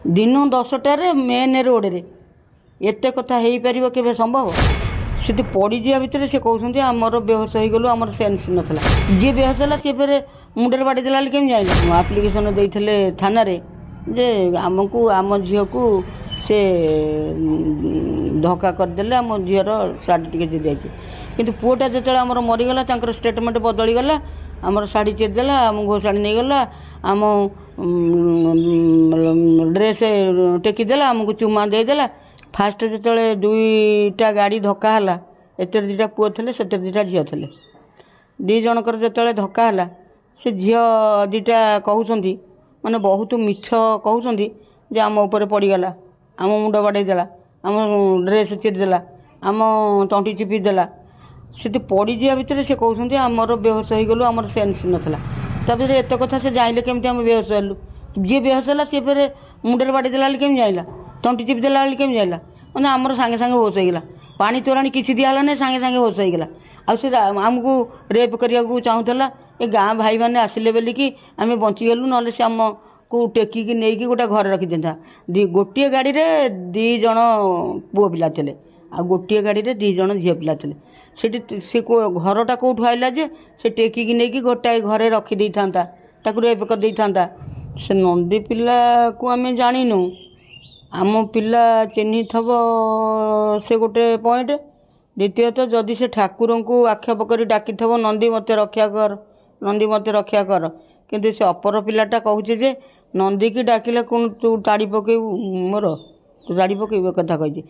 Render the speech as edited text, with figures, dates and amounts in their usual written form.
दिन 10टार main road रे एत कथा हो पार के संभव से पड़ जा भितर से कहते आमर बेहोश हो गलु आमर सेन्स नाला जी बेहोश है सी फिर मुंडे बाड़ी देला केमी जाइल आप्लिकेसन देते थाना रे जे आमको आम झील को से धक्का करदे आम झीर शाढ़ी टी दे जाए कि पुटा जो आम मरीगला स्टेटमेंट बदलीगला आमर शाढ़ी चेरदेला आम घोषाड़ी नहीं गला आम ड्रेस टेकीदेला आमको चुमा देदेला फास्ट जो दुईटा गाड़ी धक्का है एत दीटा पुओ थे से दीटा झील थे दी जनकर जो धक्का है से झील दीटा कहते माने बहुत मिछ कहते जे आम उपर पड़गला आम मुंड बाड़ेदेला आम ड्रेस चिरदेला आम तंटी चिपीदेला से पड़ जा भितर से कहते आमर बेहोश हो गलु आमर सेन्स नाला तापर एत कथा से जाइले केमती आम बेहोश हेलु जी बेहोश है सी फिर मुंडे बाड़ेदेला केमी जाइला तंटी चिपीदेला केमी जाइला मैंने आमर सागे सागे होश होगा पानी तोराणी किसी दिहला ना सागे सागे होश होगा आमको रेप करने को चाहूला ए गाँ भाई मैंने आसिले बोलिकी आम बचीगलु ना से आम को टेकिकी नहीं गोटे घर रखी था गोटे गाड़ी में 2 जन पुओ पिला थे आ गोटे गाड़ी में 2 जन झील पिला थे से घरटा कौटू आइला जे से टेकिकी नहीं गोटाए घरे रखी था रेप कर देता से नंदी पिला को आम जानिनु आम पिला चिन्ही थब से गोटे पॉइंट द्वितीयतः जदि से ठाकुर को आक्षेप कर डाकी थब नंदी मत रक्षा कर नंदी मत रक्षा कर किंतु से अपर पिलाटा कहूचे जे नंदी की डाकिले कौन तू ताड़ी पकेबू मोर तू ताड़ी पकेबू कथा कही